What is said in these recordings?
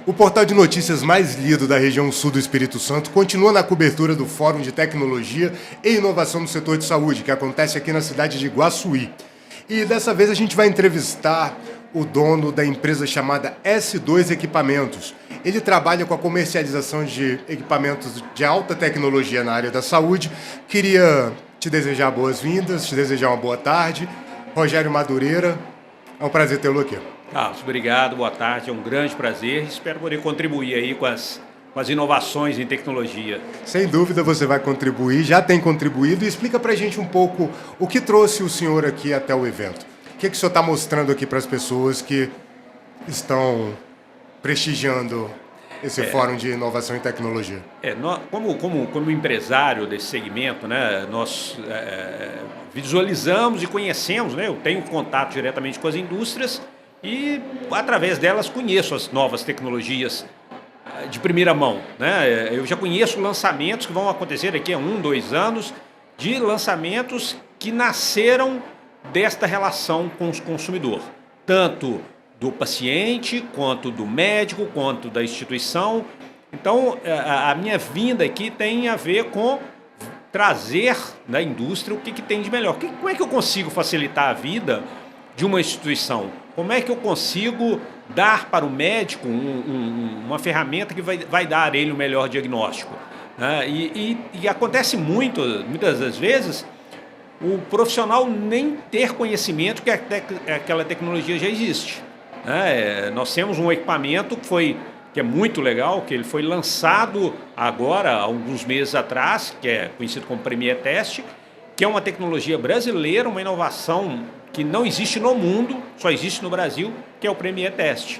O portal de notícias mais lido da região sul do Espírito Santo continua na cobertura do Fórum de Tecnologia e Inovação no Setor de Saúde, que acontece aqui na cidade de Iguaçuí. E dessa vez a gente vai entrevistar o dono da empresa chamada S2 Equipamentos. Ele trabalha com a comercialização de equipamentos de alta tecnologia na área da saúde. Queria te desejar boas-vindas, te desejar uma boa tarde. Rogério Madureira, é um prazer tê-lo aqui. Carlos, obrigado, boa tarde, é um grande prazer. Espero poder contribuir aí com as inovações em tecnologia. Sem dúvida você vai contribuir, já tem contribuído. E explica pra gente um pouco o que trouxe o senhor aqui até o evento. O que o senhor está mostrando aqui para as pessoas que estão prestigiando esse Fórum de Inovação e Tecnologia? Como empresário desse segmento, né, nós visualizamos e conhecemos, né, eu tenho contato diretamente com as indústrias e, através delas, conheço as novas tecnologias de primeira mão, né? Eu já conheço lançamentos que vão acontecer daqui a 1, 2 anos, de lançamentos que nasceram desta relação com o consumidor, tanto do paciente, quanto do médico, quanto da instituição. Então, a minha vinda aqui tem a ver com trazer da indústria o que tem de melhor. Como é que eu consigo facilitar a vida de uma instituição? Como é que eu consigo dar para o médico uma ferramenta que vai dar a ele o melhor diagnóstico? E acontece muitas das vezes o profissional nem ter conhecimento que aquela tecnologia já existe. Nós temos um equipamento que é muito legal, que ele foi lançado agora, há alguns meses atrás, que é conhecido como Premier Test, que é uma tecnologia brasileira, uma inovação que não existe no mundo, só existe no Brasil, que é o Premier Test.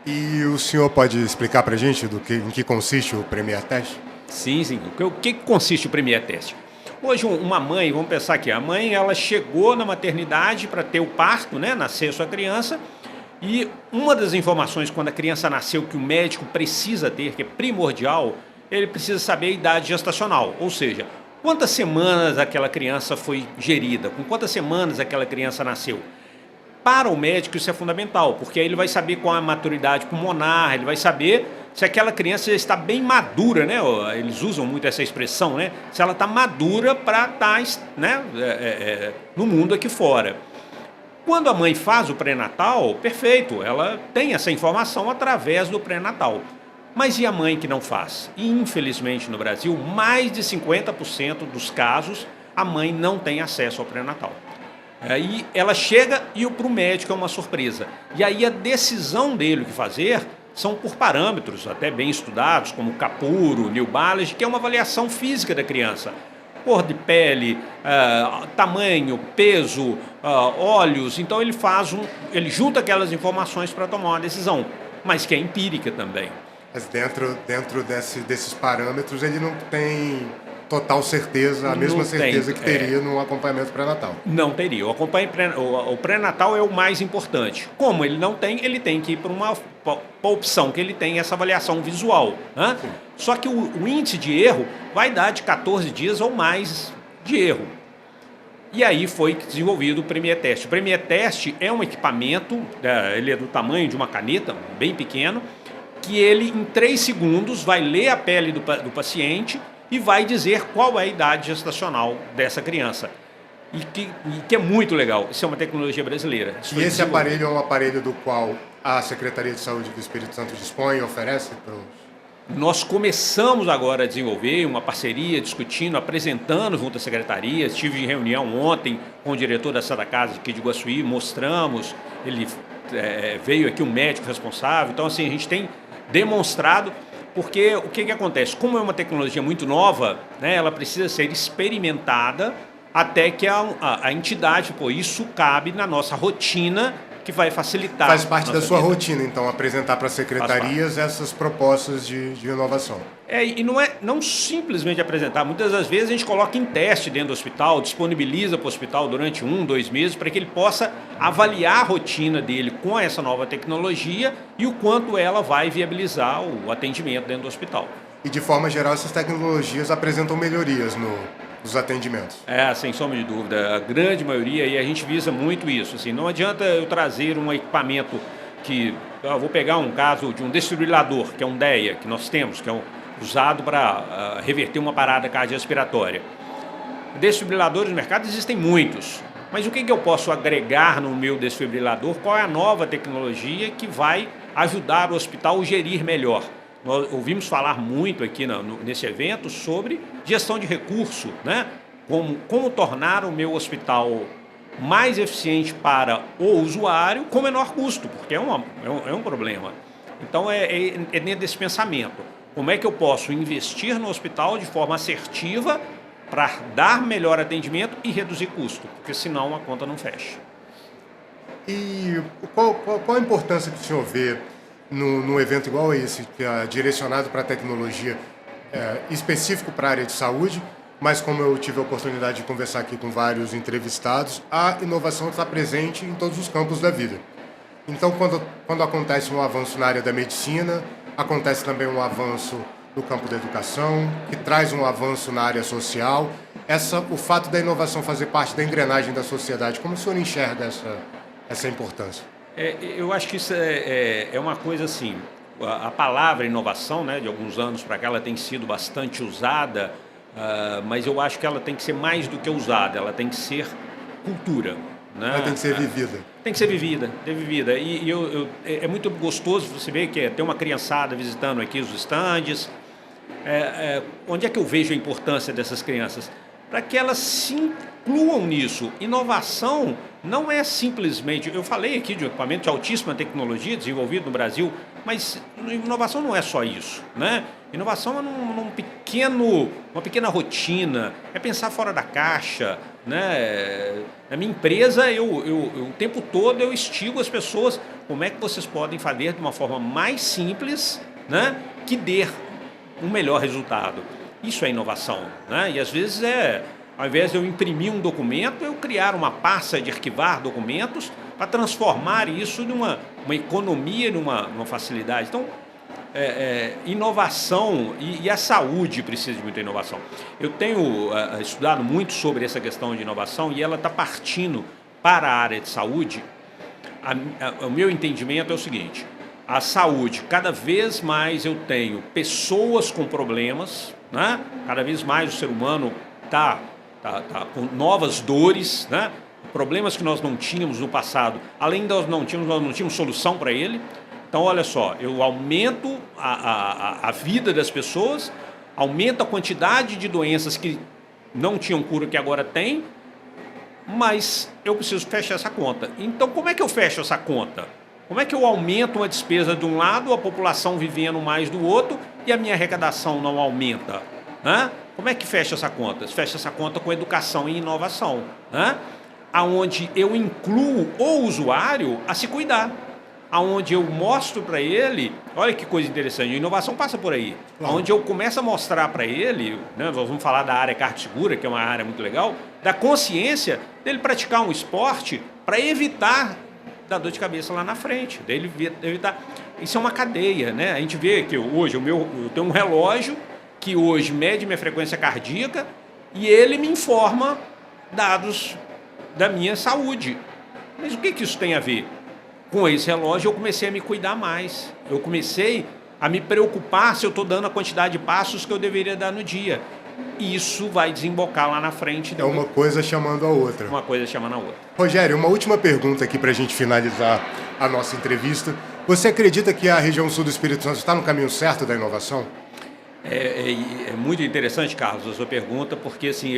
E o senhor pode explicar para a gente em que consiste o Premier Test? Sim. O que consiste o Premier Test? Hoje, uma mãe, vamos pensar aqui, a mãe ela chegou na maternidade para ter o parto, né, nascer a sua criança, e uma das informações quando a criança nasceu que o médico precisa ter, que é primordial, ele precisa saber a idade gestacional, ou seja, quantas semanas aquela criança foi gerida, com quantas semanas aquela criança nasceu. Para o médico isso é fundamental, porque aí ele vai saber qual é a maturidade pulmonar, ele vai saber se aquela criança está bem madura, né? Eles usam muito essa expressão, né? Se ela está madura para estar, né, no mundo aqui fora. Quando a mãe faz o pré-natal, perfeito, ela tem essa informação através do pré-natal. Mas e a mãe que não faz? E, infelizmente, no Brasil, mais de 50% dos casos, a mãe não tem acesso ao pré-natal. Aí ela chega e para o médico é uma surpresa. E aí a decisão dele o que fazer são por parâmetros até bem estudados, como Capuro, New Balance, que é uma avaliação física da criança. Cor de pele, tamanho, peso, olhos. Então ele junta aquelas informações para tomar uma decisão, mas que é empírica também. Mas dentro desses parâmetros ele não tem total certeza, a mesma certeza que teria no acompanhamento pré-natal. Não teria. O pré-natal é o mais importante. Como ele não tem, ele tem que ir para uma opção que ele tem essa avaliação visual. Só que o índice de erro vai dar de 14 dias ou mais de erro. E aí foi desenvolvido o Premier Test. O Premier Test é um equipamento, ele é do tamanho de uma caneta, bem pequeno, que ele em 3 segundos vai ler a pele do paciente e vai dizer qual é a idade gestacional dessa criança. E que é muito legal. Isso é uma tecnologia brasileira. E esse aparelho é um aparelho do qual a Secretaria de Saúde do Espírito Santo dispõe e oferece para os... Nós começamos agora a desenvolver uma parceria, discutindo, apresentando junto à Secretaria. Estive em reunião ontem com o diretor da Santa Casa aqui de Iguaçuí, mostramos, ele veio aqui um médico responsável. Então, assim, a gente tem demonstrado, porque o que acontece? Como é uma tecnologia muito nova, né, ela precisa ser experimentada até que a entidade, isso cabe na nossa rotina, que vai facilitar. Faz parte da sua rotina, então, apresentar para as secretarias essas propostas de inovação. E não simplesmente apresentar. Muitas das vezes a gente coloca em teste dentro do hospital, disponibiliza para o hospital durante 1, 2 meses, para que ele possa avaliar a rotina dele com essa nova tecnologia e o quanto ela vai viabilizar o atendimento dentro do hospital. E, de forma geral, essas tecnologias apresentam melhorias nos atendimentos. Sem sombra de dúvida. A grande maioria, e a gente visa muito isso. Assim, não adianta eu trazer um equipamento Eu vou pegar um caso de um desfibrilador, que é um DEA, que nós temos, que é usado para reverter uma parada cardiorrespiratória. Desfibriladores no mercado existem muitos, mas o que eu posso agregar no meu desfibrilador? Qual é a nova tecnologia que vai ajudar o hospital a gerir melhor? Nós ouvimos falar muito aqui nesse evento sobre gestão de recurso, né? Como tornar o meu hospital mais eficiente para o usuário com menor custo, porque é um problema. Então é dentro desse pensamento. Como é que eu posso investir no hospital de forma assertiva para dar melhor atendimento e reduzir custo, porque senão a conta não fecha. E qual a importância que o senhor vê num evento igual a esse, que é direcionado para a tecnologia, específico para a área de saúde, mas como eu tive a oportunidade de conversar aqui com vários entrevistados, a inovação está presente em todos os campos da vida. Então, quando acontece um avanço na área da medicina, acontece também um avanço no campo da educação, que traz um avanço na área social. O fato da inovação fazer parte da engrenagem da sociedade, como o senhor enxerga essa importância? Eu acho que isso é uma coisa assim, a palavra inovação, né, de alguns anos para cá, ela tem sido bastante usada, mas eu acho que ela tem que ser mais do que usada, ela tem que ser cultura. Né? Ela tem que ser vivida. Tem que ser vivida, E é muito gostoso você ver que tem uma criançada visitando aqui os estandes. Onde é que eu vejo a importância dessas crianças? Para que elas se incluam nisso. Inovação não é simplesmente... Eu falei aqui de um equipamento de altíssima tecnologia desenvolvido no Brasil, mas inovação não é só isso, né? Inovação é uma pequena rotina, é pensar fora da caixa, né? Na minha empresa, o tempo todo eu instigo as pessoas como é que vocês podem fazer de uma forma mais simples, né? Que dê um melhor resultado. Isso é inovação, né? E às vezes ao invés de eu imprimir um documento, eu criar uma pasta de arquivar documentos para transformar isso numa economia, numa facilidade. Então, inovação e a saúde precisa de muita inovação. Eu tenho estudado muito sobre essa questão de inovação e ela está partindo para a área de saúde. O meu entendimento é o seguinte: a saúde, cada vez mais eu tenho pessoas com problemas, né? Cada vez mais o ser humano está com novas dores, né? Problemas que nós não tínhamos no passado, além de nós não tínhamos solução para ele. Então, olha só, eu aumento a vida das pessoas, aumento a quantidade de doenças que não tinham cura que agora tem, mas eu preciso fechar essa conta. Então, como é que eu fecho essa conta? Como é que eu aumento uma despesa de um lado, a população vivendo mais do outro e a minha arrecadação não aumenta? Né? Como é que fecha essa conta? Fecha essa conta com educação e inovação, né? Onde eu incluo o usuário a se cuidar, onde eu mostro para ele, olha que coisa interessante, a inovação passa por aí, onde eu começo a mostrar para ele, né, nós vamos falar da área cardiosegura, que é uma área muito legal, da consciência dele praticar um esporte para evitar da dor de cabeça lá na frente, dele evitar. Isso é uma cadeia, né? A gente vê que hoje eu tenho um relógio que hoje mede minha frequência cardíaca e ele me informa dados da minha saúde. Mas o que isso tem a ver? Com esse relógio eu comecei a me cuidar mais. Eu comecei a me preocupar se eu estou dando a quantidade de passos que eu deveria dar no dia. E isso vai desembocar lá na frente. É uma coisa chamando a outra. Uma coisa chamando a outra. Rogério, uma última pergunta aqui para a gente finalizar a nossa entrevista. Você acredita que a região sul do Espírito Santo está no caminho certo da inovação? É muito interessante, Carlos, a sua pergunta, porque assim,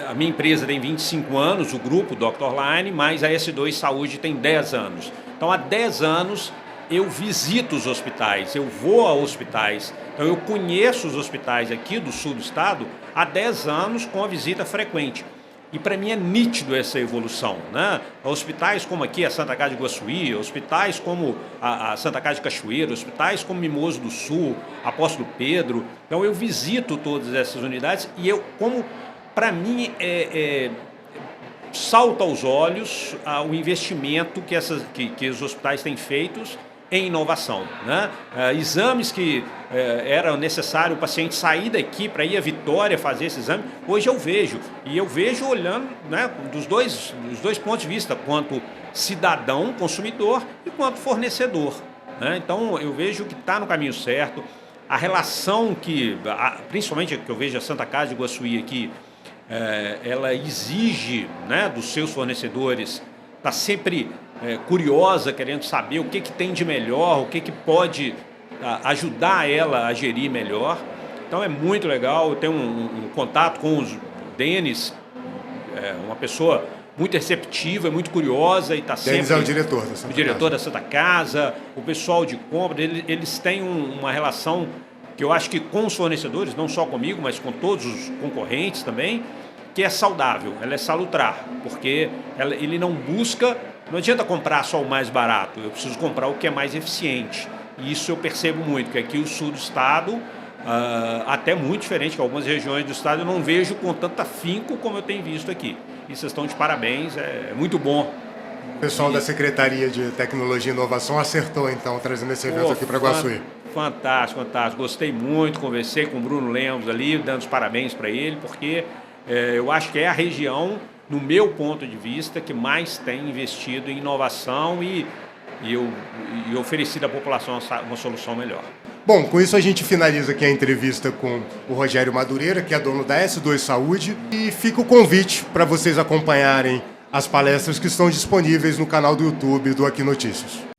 a minha empresa tem 25 anos, o grupo Dr. Line, mas a S2 Saúde tem 10 anos. Então, há 10 anos eu visito os hospitais, eu vou a hospitais, então eu conheço os hospitais aqui do sul do estado há 10 anos com a visita frequente. E para mim é nítido essa evolução, né? Hospitais como aqui a Santa Casa de Guaçuí, hospitais como a Santa Casa de Cachoeira, hospitais como Mimoso do Sul, Apóstolo Pedro. Então eu visito todas essas unidades e para mim salta aos olhos o investimento que os hospitais têm feitos em inovação, né? Exames que era necessário o paciente sair daqui para ir a Vitória fazer esse exame, hoje eu vejo olhando, né, dos dois pontos de vista, quanto cidadão, consumidor e quanto fornecedor, né? Então eu vejo que está no caminho certo. A relação principalmente que eu vejo a Santa Casa de Iguaçuí aqui, ela exige, né, dos seus fornecedores, está sempre curiosa, querendo saber o que tem de melhor, o que pode ajudar ela a gerir melhor. Então é muito legal. Eu tenho um contato com o Denis, uma pessoa muito receptiva, muito curiosa e está sempre... Denis é o diretor da Santa Casa. O diretor da Santa Casa, o pessoal de compra, eles têm uma relação que eu acho que com os fornecedores, não só comigo, mas com todos os concorrentes também, que é saudável, ela é salutar, porque ele não busca, não adianta comprar só o mais barato, eu preciso comprar o que é mais eficiente. E isso eu percebo muito, que aqui o sul do estado, até muito diferente que algumas regiões do estado, eu não vejo com tanto afinco como eu tenho visto aqui. E vocês estão de parabéns, é muito bom. O pessoal da Secretaria de Tecnologia e Inovação acertou, então, trazendo esse evento aqui para Iguaçuí. Fantástico, fantástico. Gostei muito, conversei com o Bruno Lemos ali, dando os parabéns para ele, porque eu acho que é a região, no meu ponto de vista, que mais tem investido em inovação e oferecido à população uma solução melhor. Bom, com isso a gente finaliza aqui a entrevista com o Rogério Madureira, que é dono da S2 Saúde, e fica o convite para vocês acompanharem as palestras que estão disponíveis no canal do YouTube do Aqui Notícias.